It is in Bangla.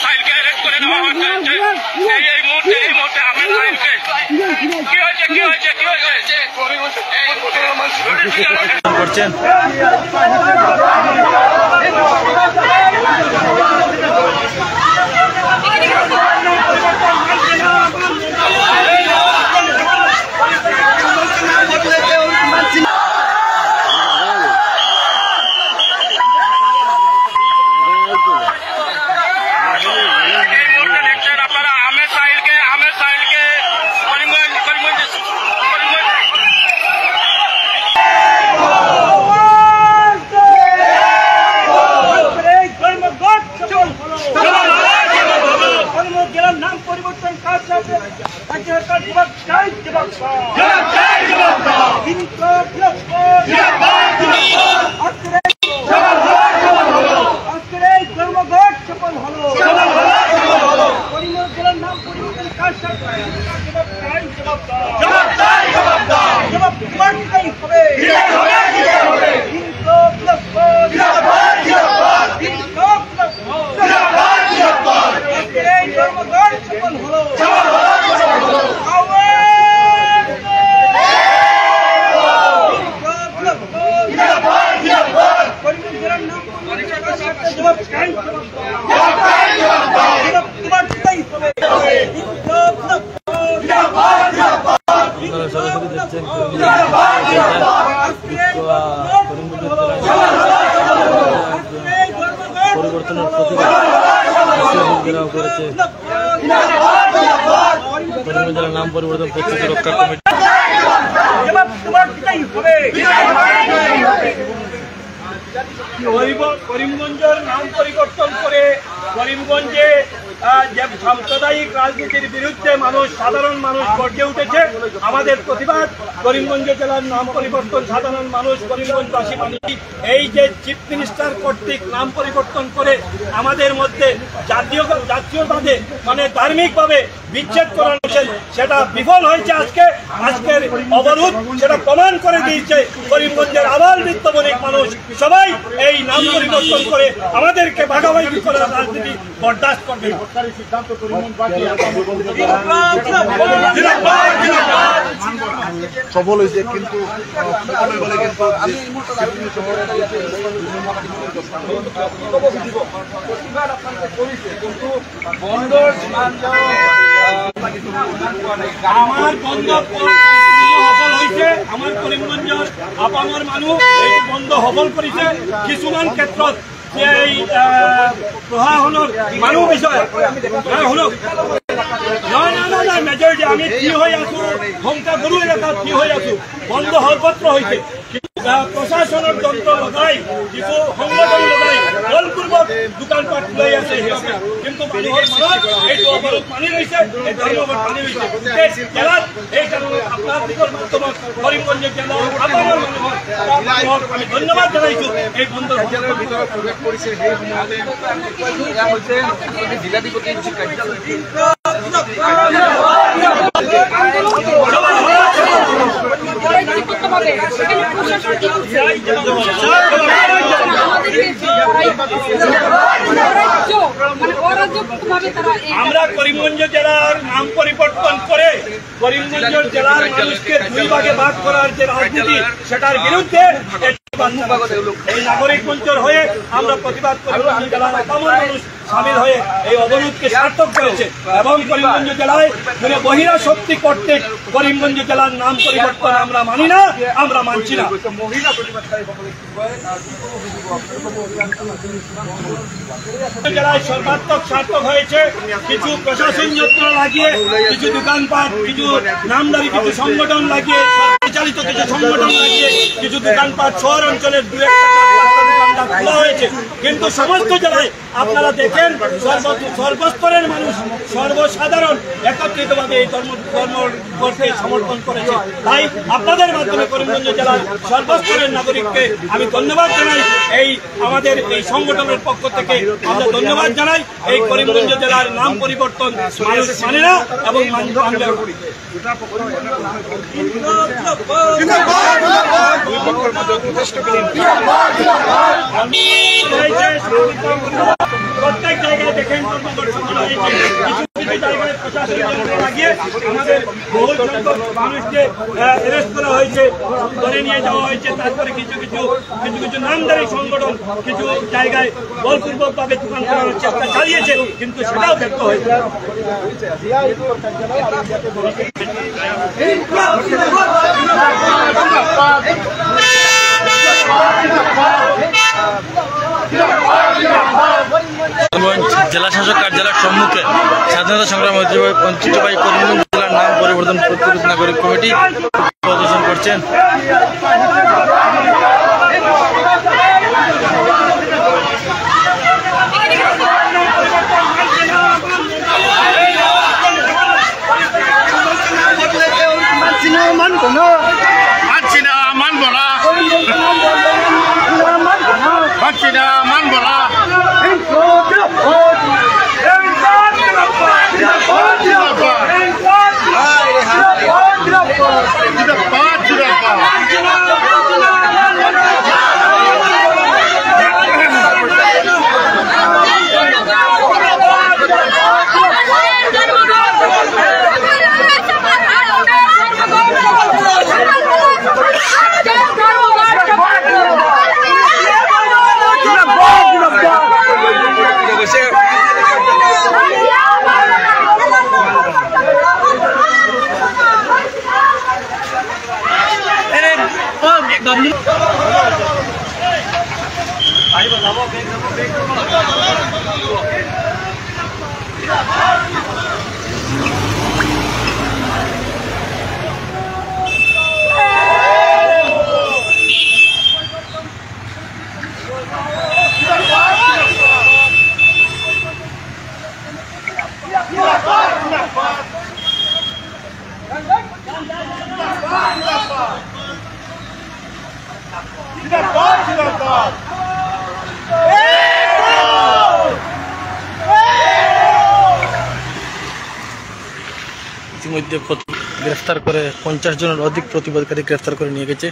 সাইলকে অ্যারেস্ট করে নেওয়া হচ্ছে। এই মুহূর্তে আহমেদ সাইলকে কি হয়েছে করছেন পরিবর্তনের প্রতিবাদ করেছে করিমগঞ্জ জেলার নাম পরিবর্তন প্রস্তুতি রক্ষা কমিটি। করিমগঞ্জের নাম পরিবর্তন করে করিমগঞ্জে যে সাম্প্রদায়িক রাজনীতির বিরুদ্ধে সাধারণ মানুষ গর্জে উঠেছে। আমাদের প্রতিবাদ করিমগঞ্জ জেলার নাম পরিবর্তন সাধারণ মানুষ করিমগঞ্জবাসী মানুষ এই যে চিফ মিনিস্টার কর্তৃক নাম পরিবর্তন করে আমাদের মধ্যে জাতীয়তাকে ধার্মিকভাবে বিচ্ছেদ করানো সেটা বিফল হয়েছে। আজকের অবরোধ সেটা প্রমাণ করে দিয়েছে। করিমগঞ্জের আবাল বৃদ্ধ বণিক মানুষ সবাই এই নাম পরিবর্তন করে আমাদেরকে ভাগাভাগি করার রাজনীতি বরদাস্ত করবে। সফল হয়েছে কিন্তু আমার বন্ধ সফল হয়েছে। আমার করিমগঞ্জের আপামর মানুষ এই বন্ধ সফল করেছে। কিছুমান ক্ষেত্ৰত এই প্রশাসনের মানুষ বিষয় শুনক না মেজরিটি আমি থিয় হয়ে আছো সংখ্যাগুরু এলাকাত থিয় হয়ে আছো। বন্ধ সর্বত্র হয়েছে প্রশাসনের যন্ত্র লগাই কিছু সংগঠন লগাই বলপূর্বক দোকানপাট খুলাই আছে কিন্তু মানুহৰ মনত এইটো অৱৰোধ মানি ৰৈছে। এই ধৰ্মঘট মানি ৰৈছে জেলাত। এই কারণে আপনার মাধ্যমত করিমগঞ্জ জেলার আপনার মানুহক আমি ধন্যবাদ জানাইছো। এই বন্ধ কৰিছে সেই সময়তে জিলাধিপতি আমরা করিমগঞ্জ জেলার নাম পরিবর্তন করে করিমগঞ্জ জেলার মানুষকে দুই ভাগে ভাগ করার যে রাজনীতি সেটার বিরুদ্ধে এই নাগরিক মঞ্চের হয়ে আমরা প্রতিবাদ করিমগঞ্জ জেলার আপামর মানুষ সামিল হয়ে এই অবরোধকে সার্থক করেছে এবং করিমগঞ্জ জেলায় বহিরা শক্তি কর্তৃক করিমগঞ্জ জেলার নাম পরিবর্তন আমরা মানি না, আমরা মানছি না। জেলায় সর্বাত্মক সার্থক হয়েছে। কিছু প্রশাসন যন্ত্র লাগিয়ে কিছু দোকানপাট কিছু নামদারি কিছু সংগঠন লাগিয়ে পরিচালিত কিছু সংগঠন লাগিয়ে কিছু দোকানপাট শহর অঞ্চলের দু একটা খোলা হয়েছে। কিন্তু সমস্ত জেলায় আপনারা দেখেন সর্বস্তরের মানুষ সর্বসাধারণ একত্রিতভাবে এই ধর্মকে সমর্থন করেছে। তাই আপনাদের মাধ্যমে করিমগঞ্জ জেলার সর্বস্তরের নাগরিককে আমি ধন্যবাদ জানাই। এই আমাদের এই সংগঠনের পক্ষ থেকে আমরা ধন্যবাদ জানাই। এই করিমগঞ্জ জেলার নাম পরিবর্তন মানুষ মানে না এবং দুই পক্ষের মধ্যে যথেষ্ট প্রত্যেক জায়গায় দেখেন কিছু জায়গায় প্রশাসন লাগিয়ে আমাদের বহু সংখ্যক মানুষকে অ্যারেস্ট করা হয়েছে, ধরে নিয়ে যাওয়া হয়েছে। তারপরে কিছু নামদারি সংগঠন কিছু জায়গায় বলপূর্বকভাবে দোকান করানোর চেষ্টা চালিয়েছে, কিন্তু সেটাও ব্যর্থ হয়েছে। জেলা শাসক কার্যালয়ের সম্মুখে স্বাধীনতা সংগ্রাম ঐতিহ্যবাহী করিমগঞ্জ জেলার নাম পরিবর্তন প্রতিরোধ নাগরিক কমিটি প্রদর্শন করছেন। ইতিমধ্যে গ্রেফতার করে 50 জনের অধিক প্রতিবাদকারী গ্রেফতার করে নিয়ে গেছে